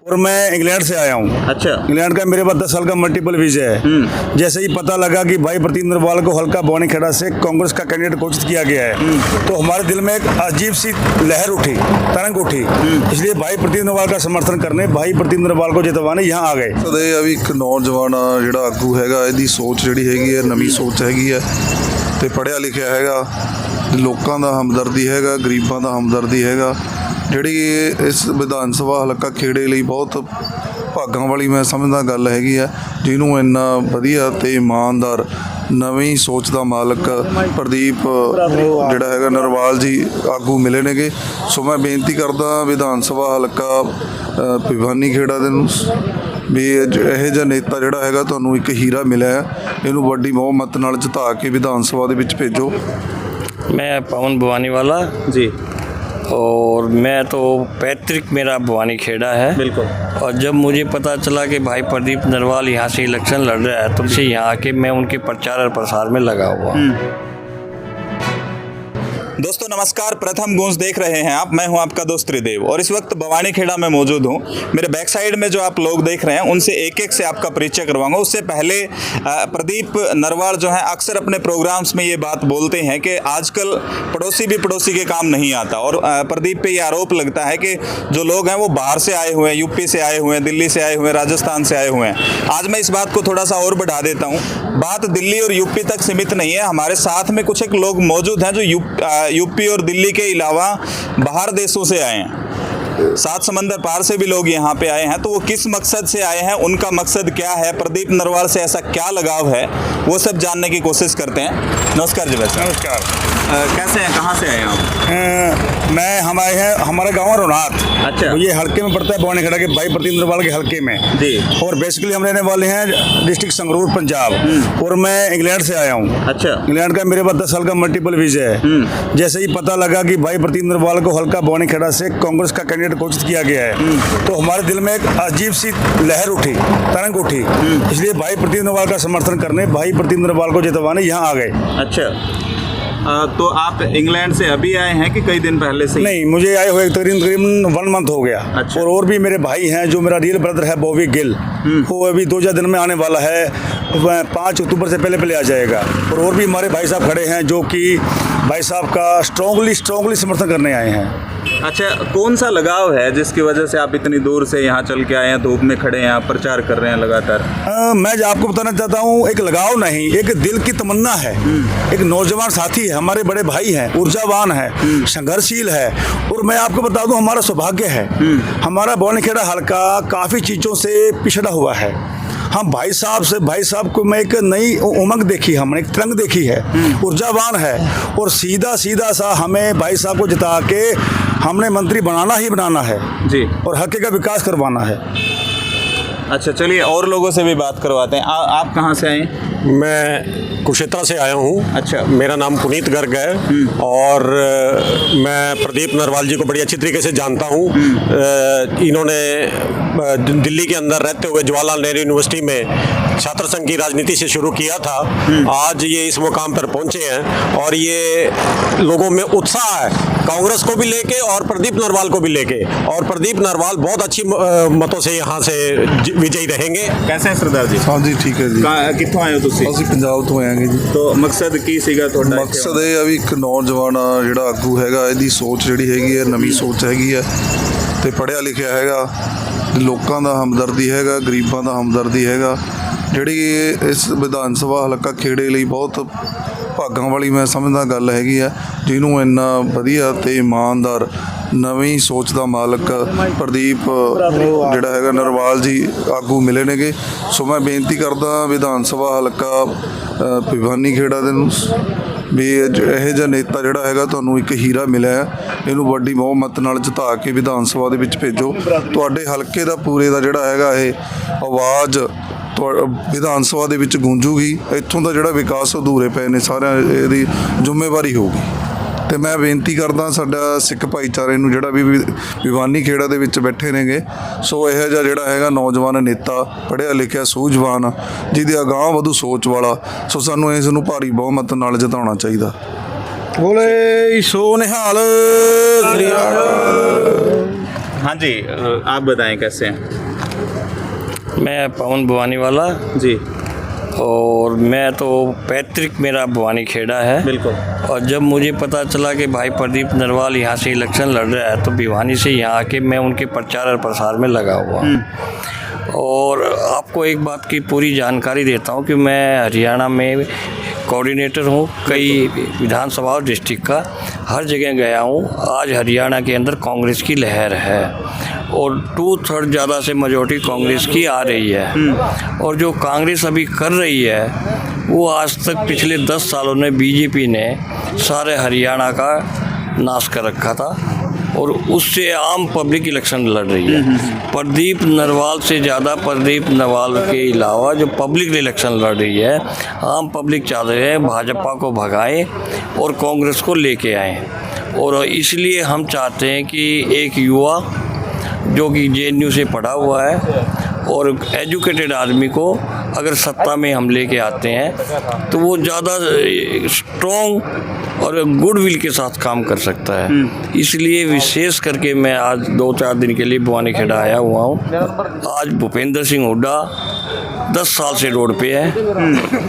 और मैं इंग्लैंड से आया हूँ। अच्छा। इंग्लैंड का मेरे पास 10 साल का मल्टीपल वीजा है। जैसे ही पता लगा कि भाई प्रदीप नरवाल को हल्का बवानीखेड़ा से कांग्रेस का कैंडिडेट घोषित किया गया है, तो हमारे दिल में एक अजीब सी लहर उठी, तरंग उठी। इसलिए भाई प्रदीप नरवाल का समर्थन करने, भाई प्रदीप नरवाल को जितवाने यहाँ आ गए। सदे अभी एक नौजवान ਜਿਹੜਾ ਆਗੂ ਹੈਗਾ, ਇਹਦੀ ਸੋਚ ਜਿਹੜੀ ਹੈਗੀ ਹੈ ਨਵੀਂ ਸੋਚ ਹੈਗੀ ਹੈ ਤੇ ਪੜ੍ਹਿਆ ਲਿਖਿਆ ਹੈਗਾ, ਲੋਕਾਂ ਦਾ ਹਮਦਰਦੀ ਹੈਗਾ, ਗਰੀਬਾਂ ਦਾ ਹਮਦਰਦੀ ਹੈਗਾ, ਜਿਹੜੀ ਇਸ ਵਿਧਾਨ ਸਭਾ ਹਲਕਾ ਖੇੜੇ ਲਈ ਬਹੁਤ ਭਾਗਾਂ ਵਾਲੀ ਮੈਂ ਸਮਝਦਾ ਗੱਲ ਹੈਗੀ ਆ, ਜਿਹਨੂੰ ਇੰਨਾ ਵਧੀਆ ਤੇ ਇਮਾਨਦਾਰ ਨਵੀਂ ਸੋਚ ਦਾ ਮਾਲਕ ਪ੍ਰਦੀਪ ਜਿਹੜਾ ਹੈਗਾ ਨਰਵਾਲ ਜੀ ਆਗੂ ਮਿਲੇ ਨੇਗੇ। ਸੋ ਮੈਂ ਬੇਨਤੀ ਕਰਦਾ ਵਿਧਾਨ ਸਭਾ ਹਲਕਾ ਭਿਵਾਨੀਖੇੜਾ ਦੇ ਨੂੰ ਵੀ ਇਹੋ ਜਿਹਾ ਨੇਤਾ ਜਿਹੜਾ ਹੈਗਾ ਤੁਹਾਨੂੰ ਇੱਕ ਹੀਰਾ ਮਿਲਿਆ, ਇਹਨੂੰ ਵੱਡੀ ਬਹੁਮਤ ਨਾਲ ਜਿਤਾ ਕੇ ਵਿਧਾਨ ਸਭਾ ਦੇ ਵਿੱਚ ਭੇਜੋ। मैं पवन भवानीवाला जी। और मैं तो पैतृक मेरा भवानीखेड़ा है। बिल्कुल। और जब मुझे पता चला कि भाई प्रदीप नरवाल यहाँ से इलेक्शन लड़ रहा है, तो मुझे यहाँ आके मैं उनके प्रचार और प्रसार में लगा हुआ। दोस्तों नमस्कार, प्रथम गूंज देख रहे हैं आप। मैं हूं आपका दोस्त त्रिदेव और इस वक्त भवानीखेड़ा में मौजूद हूं। मेरे बैक साइड में जो आप लोग देख रहे हैं उनसे एक एक से आपका परिचय करवाऊंगा। उससे पहले प्रदीप नरवाल जो है अक्सर अपने प्रोग्राम्स में ये बात बोलते हैं कि आजकल पड़ोसी भी पड़ोसी के काम नहीं आता, और प्रदीप पे ये आरोप लगता है कि जो लोग हैं वो बाहर से आए हुए हैं, यूपी से आए हुए हैं, दिल्ली से आए हुए हैं, राजस्थान से आए हुए हैं। आज मैं इस बात को थोड़ा सा और बढ़ा देता हूँ। बात दिल्ली और यूपी तक सीमित नहीं है। हमारे साथ में कुछ एक लोग मौजूद हैं जो यूपी और दिल्ली के अलावा बाहर देशों से आए हैं, 7 समंदर पार से भी लोग यहाँ पे आए हैं। तो वो किस मकसद से आए हैं, उनका मकसद क्या है, प्रदीप नरवाल से ऐसा क्या लगाव है, वो सब जानने की कोशिश करते हैं। नमस्कार जी भाई। नमस्कार। कैसे हैं, कहाँ से आए हैं आप? मैं हमारे हैं, हमारा गाँव है रोनाथ। अच्छा। तो ये हल्के में पड़ता है भवानीखेड़ा के भाई प्रदीप नरवाल के हल्के में जी। और बेसिकली हम रहने वाले हैं डिस्ट्रिक्ट संगरूर पंजाब, और मैं इंग्लैंड से आया हूँ। अच्छा। इंग्लैंड का मेरे पास 10 साल का मल्टीपल वीजा है। जैसे ही पता लगा कि भाई प्रदीप नरवाल को हल्का बवानीखेड़ा से कांग्रेस का कैंडिडेट घोषित किया गया है, तो हमारे दिल में एक अजीब सी लहर उठी, तरंग उठी। इसलिए भाई प्रदीप नरवाल का समर्थन करने, भाई प्रदीप नरवाल को जितवाने यहाँ आ गए। अच्छा। तो आप इंग्लैंड से अभी आए हैं कि कई दिन पहले से? नहीं, मुझे आए हुए तकरीबन 1 मंथ हो गया। अच्छा। और भी मेरे भाई हैं, जो मेरा रियल ब्रदर है बॉबी गिल, वो अभी 2-4 दिन में आने वाला है, 5 अक्टूबर से पहले आ जाएगा। और भी हमारे भाई साहब खड़े हैं जो कि भाई साहब का स्ट्रॉन्गली समर्थन करने आए हैं। अच्छा, कौन सा लगाव है जिसकी वजह से आप इतनी दूर से यहाँ चल के आए हैं, धूप में खड़े हैं, आप प्रचार कर रहे हैं लगातार? मैं आपको बताना चाहता हूँ, एक लगाव नहीं, एक दिल की तमन्ना है। एक नौजवान साथी है, हमारे बड़े भाई हैं, ऊर्जावान है, संघर्षशील है। और मैं आपको बता दूं, हमारा सौभाग्य है, हमारा भवानीखेड़ा हल्का काफ़ी चीज़ों से पिछड़ा हुआ है। हम भाई साहब को मैं एक नई उमंग देखी, हमने एक तरंग देखी है, ऊर्जावान है। और सीधा सा हमें भाई साहब को जिता के हमने मंत्री बनाना ही बनाना है जी, और हल्के का विकास करवाना है। अच्छा, चलिए और लोगों से भी बात करवाते हैं। आप कहाँ से आए? मैं कुरुक्षेत्र से आया हूँ। अच्छा। मेरा नाम पुनीत गर्ग है और मैं प्रदीप नरवाल जी को बड़ी अच्छी तरीके से जानता हूँ। इन्होंने दिल्ली के अंदर रहते हुए जवाहरलाल नेहरू यूनिवर्सिटी में छात्र संघ की राजनीति से शुरू किया था। आज ये इस मुकाम पर पहुँचे हैं और ये लोगों में उत्साह है, कांग्रेस को भी लेके और प्रदीप नरवाल को भी लेके। और प्रदीप नरवाल बहुत अच्छी मतों से यहाँ से विजयी रहेंगे। कैसे हैं सरदार जी? हाँ जी, ठीक है जी। कित्थों आए हो तुसी? ਅਸੀਂ ਪੰਜਾਬ ਤੋਂ ਆਏਗੇ ਜੀ। तो मकसद की सीगा ਤੁਹਾਡਾ? ਮਕਸਦ ਇਹ ਆ ਵੀ ਇੱਕ ਨੌਜਵਾਨ ਜਿਹੜਾ ਆਗੂ ਹੈਗਾ, ਇਹਦੀ ਸੋਚ ਜਿਹੜੀ ਹੈਗੀ ਹੈ ਨਵੀਂ ਸੋਚ ਹੈਗੀ ਹੈ ਤੇ ਪੜ੍ਹਿਆ ਲਿਖਿਆ ਹੈਗਾ, ਲੋਕਾਂ ਦਾ ਹਮਦਰਦੀ ਹੈਗਾ, ਗਰੀਬਾਂ ਦਾ ਹਮਦਰਦੀ ਹੈਗਾ, ਜਿਹੜੀ ਇਸ ਵਿਧਾਨ ਸਭਾ ਹਲਕਾ ਖੇੜੇ ਲਈ ਬਹੁਤ ਭਾਗਾਂ ਵਾਲੀ ਮੈਂ ਸਮਝਦਾ ਗੱਲ ਹੈਗੀ ਆ, ਜਿਹਨੂੰ ਇੰਨਾ ਵਧੀਆ ਤੇ ਇਮਾਨਦਾਰ ਨਵੀਂ ਸੋਚ ਦਾ ਮਾਲਕ ਪ੍ਰਦੀਪ ਜਿਹੜਾ ਹੈਗਾ ਨਰਵਾਲ ਜੀ ਆਗੂ ਮਿਲੇ ਨੇਗੇ। ਸੋ ਮੈਂ ਬੇਨਤੀ ਕਰਦਾ ਵਿਧਾਨ ਸਭਾ ਹਲਕਾ ਭਿਵਾਨੀਖੇੜਾ ਦੇ ਨੂੰ ਵੀ ਇਹੋ ਜਿਹਾ ਨੇਤਾ ਜਿਹੜਾ ਹੈਗਾ ਤੁਹਾਨੂੰ ਇੱਕ ਹੀਰਾ ਮਿਲਿਆ, ਇਹਨੂੰ ਵੱਡੀ ਬਹੁਮਤ ਨਾਲ ਜਿਤਾ ਕੇ ਵਿਧਾਨ ਸਭਾ ਦੇ ਵਿੱਚ ਭੇਜੋ। ਤੁਹਾਡੇ ਹਲਕੇ ਦਾ ਪੂਰੇ ਦਾ ਜਿਹੜਾ ਹੈਗਾ ਇਹ ਆਵਾਜ਼ ਵਿਧਾਨ ਸਭਾ ਦੇ ਵਿੱਚ ਗੂੰਜੂਗੀ। ਇੱਥੋਂ ਦਾ ਜਿਹੜਾ ਵਿਕਾਸ ਅਧੂਰੇ ਪਏ ਨੇ ਸਾਰਿਆਂ ਇਹਦੀ ਜ਼ਿੰਮੇਵਾਰੀ ਹੋਊਗੀ। ਤੇ ਮੈਂ ਬੇਨਤੀ ਕਰਦਾ ਸਾਡਾ ਸਿੱਖ ਭਾਈਚਾਰੇ ਨੂੰ ਜਿਹੜਾ ਵੀ ਭਿਵਾਨੀਖੇੜਾ ਦੇ ਵਿੱਚ ਬੈਠੇ ਨੇਗੇ, ਸੋ ਇਹੋ ਜਿਹਾ ਜਿਹੜਾ ਹੈਗਾ ਨੌਜਵਾਨ ਨੇਤਾ, ਪੜ੍ਹਿਆ ਲਿਖਿਆ, ਸੂਝਵਾਨ, ਜਿਹਦੀ ਅਗਾਂਹ ਵਧੂ ਸੋਚ ਵਾਲਾ, ਸੋ ਸਾਨੂੰ ਇਸ ਨੂੰ ਭਾਰੀ ਬਹੁਮਤ ਨਾਲ ਜਿਤਾਉਣਾ ਚਾਹੀਦਾ। ਬੋਲੇ ਸੋ ਨਿਹਾਲ। हाँ जी, आप बताएं कैसे हैं? मैं पवन भवानी वाला जी और मैं तो पैतृक मेरा भवानी खेड़ा है। बिल्कुल। और जब मुझे पता चला कि भाई प्रदीप नरवाल यहाँ से इलेक्शन लड़ रहा है तो भिवानी से यहाँ आके मैं उनके प्रचार और प्रसार में लगा हुआ हूँ। और आपको एक बात की पूरी जानकारी देता हूँ कि मैं हरियाणा में कोऑर्डिनेटर हूँ कई विधानसभा और डिस्ट्रिक्ट का, हर जगह गया हूँ। आज हरियाणा के अंदर कांग्रेस की लहर है और 2/3 ज़्यादा से मेजॉरिटी कांग्रेस की आ रही है। और जो कांग्रेस अभी कर रही है वो आज तक पिछले 10 सालों में बीजेपी ने सारे हरियाणा का नाश कर रखा था और उससे आम पब्लिक इलेक्शन लड़ रही है। प्रदीप नरवाल से ज़्यादा प्रदीप नरवाल के अलावा जो पब्लिक इलेक्शन लड़ रही है, आम पब्लिक चाह रहे हैं भाजपा को भगाएं और कांग्रेस को लेके आएं। और इसलिए हम चाहते हैं कि एक युवा जो कि JNU से पढ़ा हुआ है और एजुकेटेड आदमी को अगर सत्ता में हम लेके आते हैं तो वो ज़्यादा स्ट्रॉन्ग और गुडविल के साथ काम कर सकता है। इसलिए विशेष करके मैं आज 2-4 दिन के लिए भवानी खेड़ा आया हुआ हूँ। आज भूपेंद्र सिंह हुड्डा 10 साल से रोड पे है,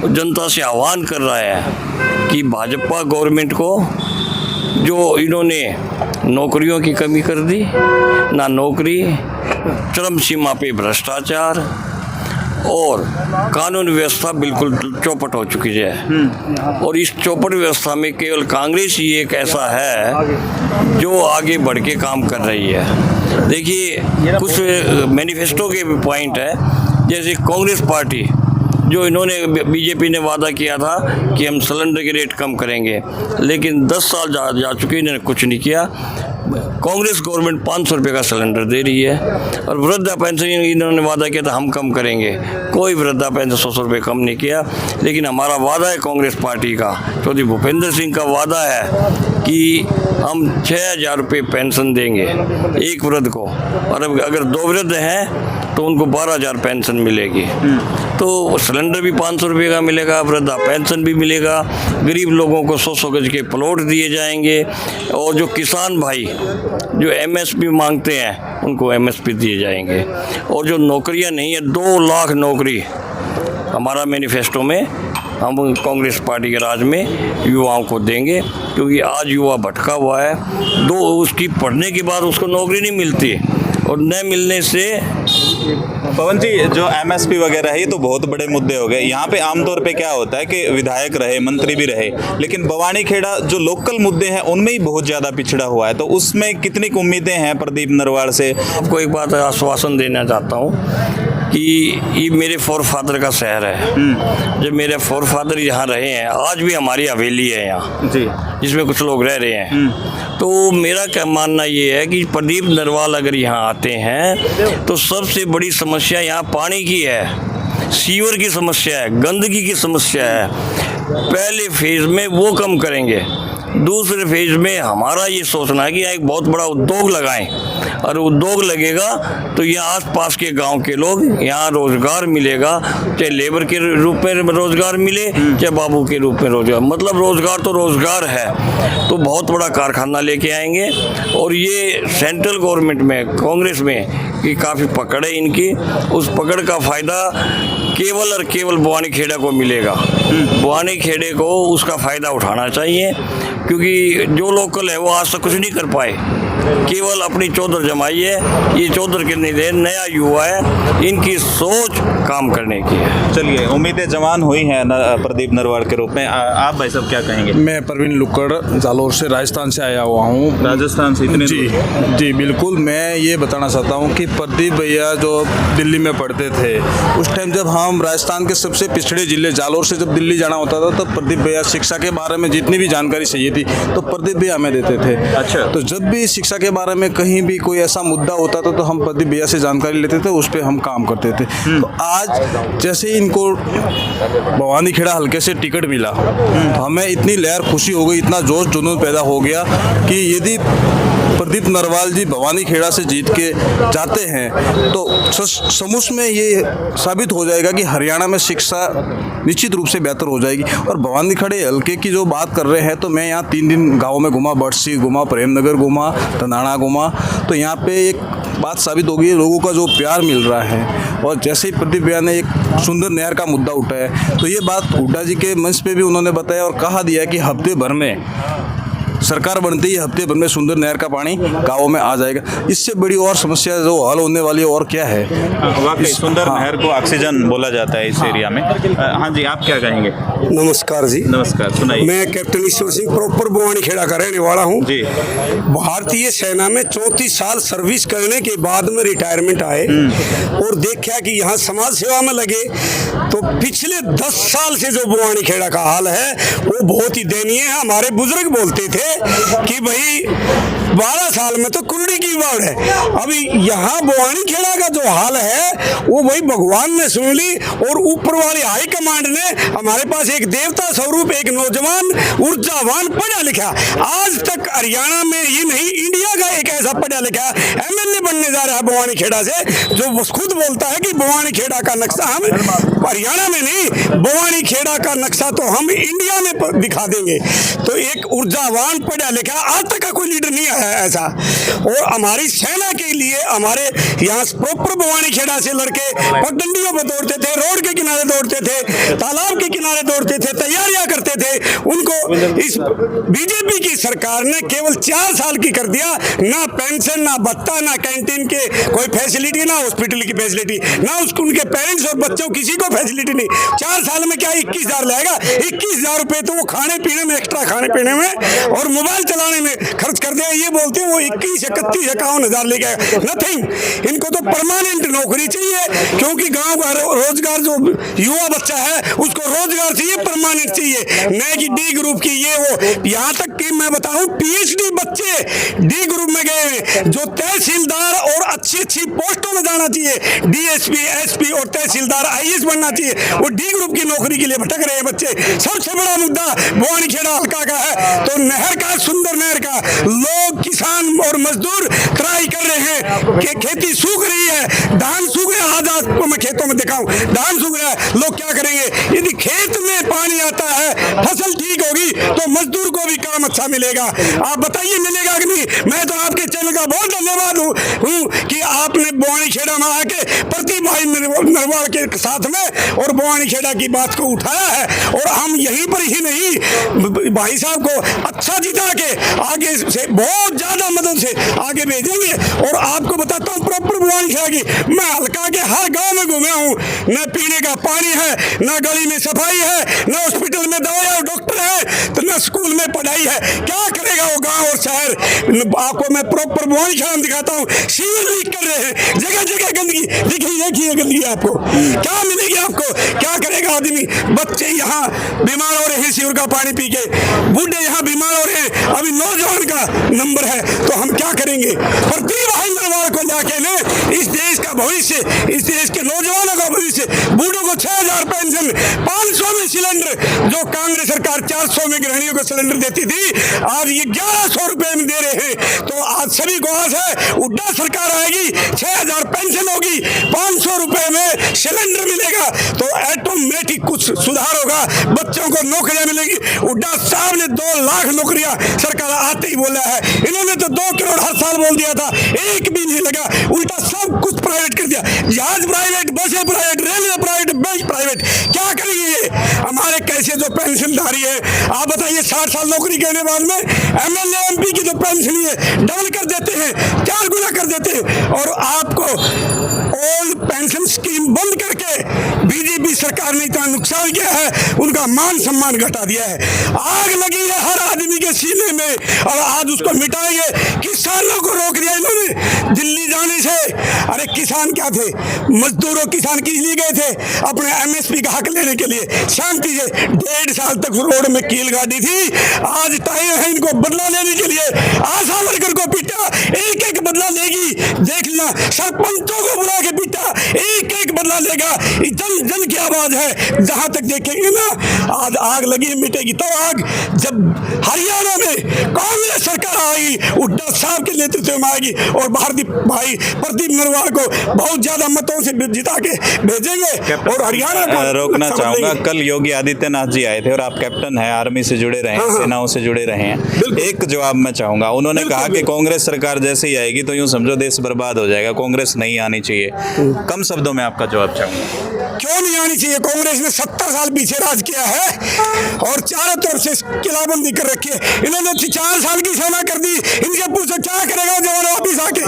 जनता से आह्वान कर रहा है कि भाजपा गवर्नमेंट को जो इन्होंने नौकरियों की कमी कर दी, ना नौकरी, चरम सीमा पे भ्रष्टाचार और कानून व्यवस्था बिल्कुल चौपट हो चुकी है। और इस चौपट व्यवस्था में केवल कांग्रेस ही एक ऐसा है जो आगे बढ़ के काम कर रही है। देखिए कुछ मैनिफेस्टो के भी पॉइंट है, जैसे कांग्रेस पार्टी जो इन्होंने बीजेपी ने वादा किया था कि हम सिलेंडर के रेट कम करेंगे, लेकिन 10 साल जा चुके इन्होंने कुछ नहीं किया। कांग्रेस गवर्नमेंट 500 रुपये का सिलेंडर दे रही है और वृद्धा पेंशन इन्होंने वादा किया था हम कम करेंगे, कोई वृद्धा पेंशन 100 रुपये कम नहीं किया। लेकिन हमारा वादा है कांग्रेस पार्टी का, चौधरी भूपेंद्र सिंह का वादा है कि हम 6000 रुपये पेंशन देंगे एक वृद्ध को, और अगर 2 वृद्ध हैं तो उनको 12,000 पेंशन मिलेगी। तो सिलेंडर भी 500 रुपये का मिलेगा, वृद्धा पेंशन भी मिलेगा, गरीब लोगों को 100-100 गज के प्लॉट दिए जाएंगे और जो किसान भाई जो MSP मांगते हैं उनको MSP दिए जाएंगे। और जो नौकरियां नहीं है 2 लाख नौकरी हमारा मैनिफेस्टो में हम कांग्रेस पार्टी के राज में युवाओं को देंगे, क्योंकि आज युवा भटका हुआ है। उसकी पढ़ने के बाद उसको नौकरी नहीं मिलती और न मिलने से पवन जी जो MSP वगैरह है ये तो बहुत बड़े मुद्दे हो गए। यहाँ पे आमतौर पे क्या होता है कि विधायक रहे, मंत्री भी रहे, लेकिन भवानी खेड़ा जो लोकल मुद्दे हैं उनमें ही बहुत ज़्यादा पिछड़ा हुआ है। तो उसमें कितनी उम्मीदें हैं प्रदीप नरवाल से? आपको एक बात आश्वासन देना चाहता हूँ कि ये मेरे फोरफादर का शहर है। जब मेरे फोरफादर यहाँ रहे हैं, आज भी हमारी हवेली है यहाँ जी, जिसमें कुछ लोग रह रहे हैं। तो मेरा क्या मानना ये है कि प्रदीप नरवाल अगर यहाँ आते हैं तो सबसे बड़ी समस्या यहाँ पानी की है, सीवर की समस्या है, गंदगी की समस्या है। पहले फेज में वो कम करेंगे, दूसरे फेज में हमारा ये सोचना है कि एक बहुत बड़ा उद्योग लगाएं, और उद्योग लगेगा तो यहाँ आसपास के गांव के लोग यहाँ रोजगार मिलेगा, चाहे लेबर के रूप में रोजगार मिले चाहे बाबू के रूप में रोजगार, मतलब रोजगार तो रोजगार है। तो बहुत बड़ा कारखाना लेके आएंगे और ये सेंट्रल गवर्नमेंट में कांग्रेस में कि काफ़ी पकड़ है इनकी, उस पकड़ का फ़ायदा केवल और केवल भवानी खेड़ा को मिलेगा। भवानी खेड़े को उसका फ़ायदा उठाना चाहिए, क्योंकि जो लोकल है वो आज तक कुछ नहीं कर पाए, केवल अपनी चौधर जमाई है। ये चौधर के नहीं दे, नया युवा है, इनकी सोच काम करने की है। चलिए, उम्मीदें जवान हुई हैं प्रदीप नरवाल के रूप में। आप भाई साहब क्या कहेंगे? मैं परवीन लुक्कड़ जालोर से राजस्थान से आया हुआ हूँ। राजस्थान से इतने जी दूर? जी बिल्कुल। मैं ये बताना चाहता हूँ कि प्रदीप भैया जो दिल्ली में पढ़ते थे उस टाइम जब हम राजस्थान के सबसे पिछड़े जिले जालोर से जब दिल्ली जाना होता था तो प्रदीप भैया शिक्षा के बारे में जितनी भी जानकारी चाहिए थी तो प्रदीप भैया हमें देते थे। अच्छा। तो जब भी शिक्षा के बारे में कहीं भी कोई ऐसा मुद्दा होता था तो हम प्रदीप भैया से जानकारी लेते थे, उस पर हम काम करते थे। तो आज जैसे इनको भवानी खेड़ा हल्के से टिकट मिला तो हमें इतनी लहर खुशी हो गई, इतना जोश जुनून पैदा हो गया कि यदि प्रदीप नरवाल जी भवानी खेड़ा से जीत के जाते हैं तो समूह में ये साबित हो जाएगा कि हरियाणा में शिक्षा निश्चित रूप से बेहतर हो जाएगी। और भवानी खेड़े हल्के की जो बात कर रहे हैं तो मैं यहाँ 3 दिन गाँव में घूमा, बड़सी घूमा, प्रेमनगर घूमा, तनाड़ा घूमा, तो यहाँ पे एक बात साबित होगी, लोगों का जो प्यार मिल रहा है। और जैसे ही प्रदीप भैया ने एक सुंदर नहर का मुद्दा उठाया, तो ये बात हुड्डा जी के मंच पे भी उन्होंने बताया और कहा दिया कि हफ्ते भर में सरकार बनते ही हफ्ते भर में सुंदर नहर का पानी गाँव में आ जाएगा। इससे बड़ी और समस्या जो हल होने वाली है और क्या है? वाकई सुंदर नहर को ऑक्सीजन बोला जाता है इस एरिया में। हाँ जी, आप क्या कहेंगे? नमस्कार जी। नमस्कार, सुनाइए। मैं कैप्टन ईश्वर सिंह प्रॉपर बवानी खेड़ा का रहने वाला हूँ जी। भारतीय सेना में 34 साल सर्विस करने के बाद में रिटायरमेंट आए और देखा कि यहाँ समाज सेवा में लगे, तो पिछले 10 साल से जो बवानी खेड़ा का हाल है वो बहुत ही दयनीय है। हमारे बुजुर्ग बोलते थे कि भाई 12 साल में तो कुर्डी की बाढ़ है। अभी यहाँ बवानी खेड़ा का जो हाल है वो भाई भगवान ने सुन ली और ऊपर वाले हाई कमांड ने हमारे पास एक देवता स्वरूप एक नौजवान ऊर्जावान पढ़ा लिखा, आज तक हरियाणा में ही नहीं इंडिया का एक ऐसा पढ़ा लिखा एमएलए बनने जा रहा है बवानी खेड़ा से, जो खुद बोलता है कि बवानी खेड़ा का नक्शा हम हरियाणा में नहीं, बवानी खेड़ा का नक्शा तो हम इंडिया में दिखा देंगे। तो एक ऊर्जावान पढ़ा लिखा, आज तक का कोई लीडर नहीं आया ऐसा। और हमारी सेना के लिए हमारे यहाँ प्रॉपर बवानी खेड़ा से लड़के पगडंडियों पर दौड़ते थे, रोड के किनारे दौड़ते थे, तालाब के किनारे दौड़ते थे, तैयारियां करते थे। उनको इस बीजेपी की सरकार ने केवल 4 साल की कर दिया, ना पेंशन, ना भत्ता, ना कैंटीन के कोई फैसिलिटी, ना हॉस्पिटल की फैसिलिटी, ना उसको उनके पेरेंट्स और बच्चों किसी को फैसिलिटी नहीं। 4 साल में क्या 21,000 लाएगा? 21,000 रुपए तो वो खाने पीने में, एक्स्ट्रा खाने पीने में और मोबाइल चलाने में खर्च कर दे। ये बोलते हैं वो 21, 31, 51,000 ले गए, नथिंग। इनको तो परमानेंट नौकरी चाहिए, क्योंकि गांव का रोजगार जो युवा बच्चा है उसको रोजगार चाहिए, परमानेंट चाहिए, न कि डी ग्रुप की ये वो। यहाँ तक कि मैं बताऊं पीएचडी बच्चे डी ग्रुप में गए हैं, जो तहसीलदार और अच्छी अच्छी पोस्टों में जाना चाहिए, डीएसपी, एसपी और तहसीलदार, आईएएस बनना चाहिए, वो डी ग्रुप की नौकरी के लिए भटक रहे हैं बच्चे। सबसे बड़ा मुद्दा बवानी खेड़ा हल्का का है, तो नहर का, सुंदर नहर का लोग, किसान और मजदूर ट्राई कर रहे हैं कि खेती सूख रही है, धान सूख रहा है। आज आपको मैं खेतों में दिखाऊं, धान सूख रहा है, लोग क्या करेंगे? यदि खेत में पानी आता है, फसल ठीक होगी तो मजदूर को भी काम अच्छा मिलेगा। आप बताइए मिलेगा कि नहीं? मैं तो आपके चैनल का बहुत धन्यवाद हूँ कि आपने बवानी खेड़ा में आके प्रदीप भाई नरवाल के साथ में और बवानी खेड़ा की बात को उठाया है। और हम यहीं पर ही नहीं, भाई साहब को अच्छा जिता के आगे से बहुत ज्यादा मदद से आगे भेजेंगे। और आपको बताता हूँ प्रॉपर बवानी खेड़ा की, मैं हल्का के हर गांव में घूमा हूँ, न पीने का पानी है, न गली में सफाई है, न हॉस्पिटल में दवाई और डॉक्टर है, तो न स्कूल में पढ़ाई है। क्या करेगा वो गांव और शहर? आपको मैं प्रॉपर बवानी खेड़ा में दिखाता हूँ, सीवर लीक कर रहे हैं, जगह जगह गंदगी, देखिए गंदगी आपको क्या मिलेगी? आपको क्या करेगा आदमी? बच्चे यहाँ बीमार हो रहे हैं सीवर का पानी पी के, बूढ़े यहाँ बीमार हो रहे हैं, अभी नौजवान का नंबर है, तो हम क्या करेंगे? प्रदीप भाई नरवाल को जाके ने इस देश का भविष्य, इस देश के नौजवानों का भविष्य, बूढ़ों को 6,000 पेंशन, 500 में सिलेंडर, जो कांग्रेस सरकार 400 में गृहिणियों को सिलेंडर देती थी, आज ये 1100 रुपए में दे रहे हैं। तो आज सभी को आस है हुड्डा सरकार आएगी, 6,000 पेंशन होगी, 500 रुपए में सिलेंडर मिलेगा, तो ऑटोमेटिक कुछ सुधार होगा, बच्चों को नौकरियां मिलेगी। हुड्डा साहब ने 2 लाख नौकरियां सरकार आते ही बोला है, इन्होंने तो 2 करोड़ हर साल बोल दिया था, एक भी नहीं लगा, उल्टा सब कुछ प्राइवेट कर दिया। जहाज प्राइवेट, बसें private, railway private, bank private. क्या करेंगे ये हमारे कैसे जो पेंशनधारी है? आप बताइए, 60 साल नौकरी करने बाद में एमएलए एमपी की जो पेंशन है डबल कर देते हैं, 4 गुना कर देते हैं। और आपको ओल्ड पेंशन स्कीम बंद करके बीजेपी सरकार ने इतना नुकसान किया है, उनका मान सम्मान घटा दिया है। आग लगी है हर आदमी के सीने में और आज उसको मिटाएंगे। किसानों को रोक दिया इन्होंने दिल्ली जाने से। अरे किसान क्या थे? मजदूरों किसान किस लिए गए थे? अपने एमएसपी का हक लेने के लिए, शांति से। 1.5 साल तक रोड में कील गाड़ी थी, आज टाइम है इनको बदला लेने के लिए। आशा वर्कर को पीटा, एक बदला लेगी, देख लेना। सरपंचों को बुला के पीटा, एक बदला लेगा। जन जन की मुर्दाबाद है। जहां तक देखेंगे ना, आज आग लगी मिटेगी तब आग जब हरियाणा में कांग्रेस सरकार आएगी, हुड्डा साहब के नेतृत्व में आएगी और भारतीय भाई प्रदीप नरवाल को बहुत ज्यादा मतों से जिता के भेजेंगे और हरियाणा को रोकना अच्छा चाहूंगा, बनाएंगे। कल योगी आदित्यनाथ जी आए थे और आप कैप्टन हैं, आर्मी से जुड़े रहे हैं, सेनाओं से जुड़े रहे हैं। एक जवाब मैं चाहूंगा, उन्होंने कहा कि कांग्रेस सरकार जैसे ही आएगी तो यूं समझो देश बर्बाद हो जाएगा, कांग्रेस नहीं आनी चाहिए। कम शब्दों में आपका जवाब चाहूंगा। क्यों नहीं आनी चाहिए? कांग्रेस ने 70 साल पीछे राज किया है और चारों तरफ से किलाबंदी कर रखी है। इन्होंने 4 साल की सेना कर दी। इनसे पूछो क्या करेगा जवान वापिस आके,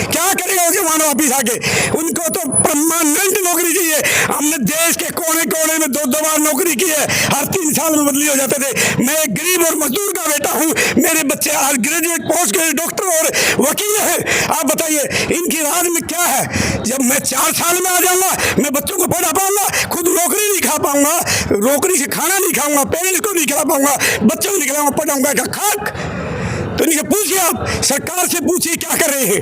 क्या करेगा जवान वापिस आके? उनको तो परमानेंट नौकरी चाहिए। हमने देश के कोने कोने में 2-2 बार नौकरी की है, हर 3 साल में बदली हो जाते थे। मैं एक गरीब और मजदूर का बेटा हूँ, मेरे बच्चे आज ग्रेजुएट पोस्ट ग्रेजुएट डॉक्टर और वकील है। आप बताइए इनकी राज में क्या है? जब मैं 4 साल में आ जाऊंगा, मैं बच्चों को पढ़ा पाऊंगा, खुद नौकरी नहीं खा पाऊंगा, नौकरी से खाना नहीं खाऊंगा, पेरेंट्स को नहीं खिला पाऊंगा, बच्चों को नहीं खिलाऊंगा, पढ़ाऊंगा क्या खाक? तो इनसे पूछिए, आप सरकार से पूछिए क्या कर रहे हैं।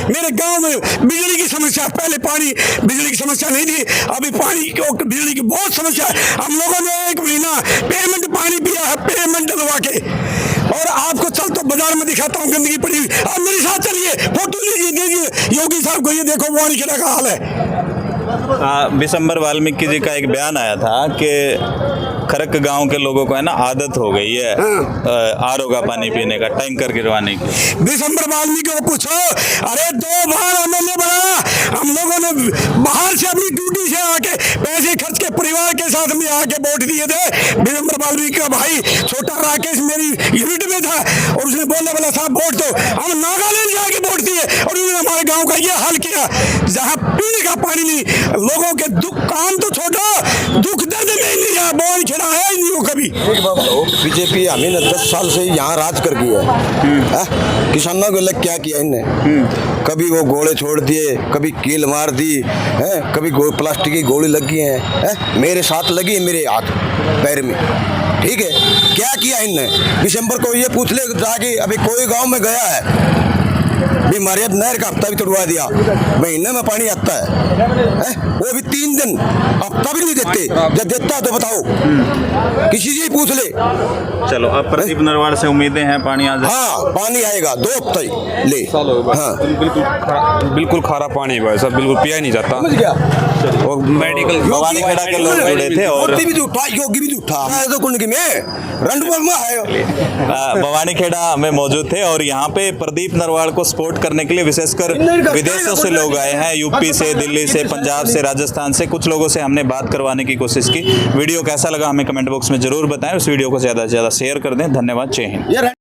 मेरे गांव में बिजली की समस्या, पहले पानी बिजली की समस्या नहीं थी, अभी पानी और बिजली की बहुत समस्या है। हम लोगों ने 1 महीना पेमेंट पानी पिया है, पेमेंट डलवा के। और आपको चल तो बाजार में दिखाता हूँ गंदगी पड़ी हुई, आप मेरे साथ चलिए, फोटो लीजिए, दीजिए योगी साहब को, ये देखो भवानी खेड़ा का हाल है। विशंबर वाल्मीकि जी का एक बयान आया था कि खरक गांव के लोगों को है ना आदत हो गई है आरओ का पानी पीने का, टैंकर गिरवाने की। विशंबर वाल्मीकि को पूछो, अरे 2 बार एमएलए बना, हम लोगों ने बाहर से अपनी ड्यूटी से आके पैसे खर्च के परिवार के साथ में आके वोट दिए थे। विशंबर वाल्मीकि का भाई छोटा राकेश मेरी यूनिट में था और उसने बोला साहब वोट दो। हम नागालैंड जाके वोट दिए और उन्होंने हमारे गाँव का ये हाल किया, जहाँ पीने का पानी नहीं, लोगों के दुख, काम तो छोड़ो, दुख दर्द में नहीं रहा, बोल खड़ा है नहीं हो कभी। बीजेपी हमें 10 साल से यहाँ राज कर गई है। किसानों को लग क्या किया इनने, कभी वो गोले छोड़ दिए, कभी कील मार दी है, कभी प्लास्टिक की गोली लगी है, मेरे साथ लगी है, मेरे हाथ पैर में, ठीक है। क्या किया इनने? दिसंबर को ये पूछ ले जाके, अभी कोई गांव में गया है भी मारे नहर का हफ्ता भी तोड़वा दिया, महीने में पानी आता है, वो भी 3 दिन, हफ्ता भी नहीं देते। जब देता तो बताओ, किसी से ही पूछ ले। चलो अब प्रदीप नरवाल से उम्मीदें हैं पानी आ जाए। हाँ पानी आएगा 2 हफ्ते ले। हाँ बिल्कुल खारा पानी भाई साहब, बिल्कुल पिया ही नहीं जाता। समझ गया। और मेडिकल भवानी खेड़ा के लोग जुड़े थे और योगी भी झूठा, योगी भी झूठा, तो कुंडली में रंडपुर में है। भवानी खेड़ा में मौजूद थे और यहाँ पे प्रदीप नरवाल को सपोर्ट करने के लिए विशेषकर विदेशों से लोग आए हैं, यूपी से, दिल्ली से, पंजाब से, राजस्थान से। कुछ लोगों से हमने बात करवाने की कोशिश की। वीडियो कैसा लगा हमें कमेंट बॉक्स में जरूर बताएं। उस वीडियो को ज़्यादा से ज़्यादा शेयर कर दें। धन्यवाद, जय हिंद।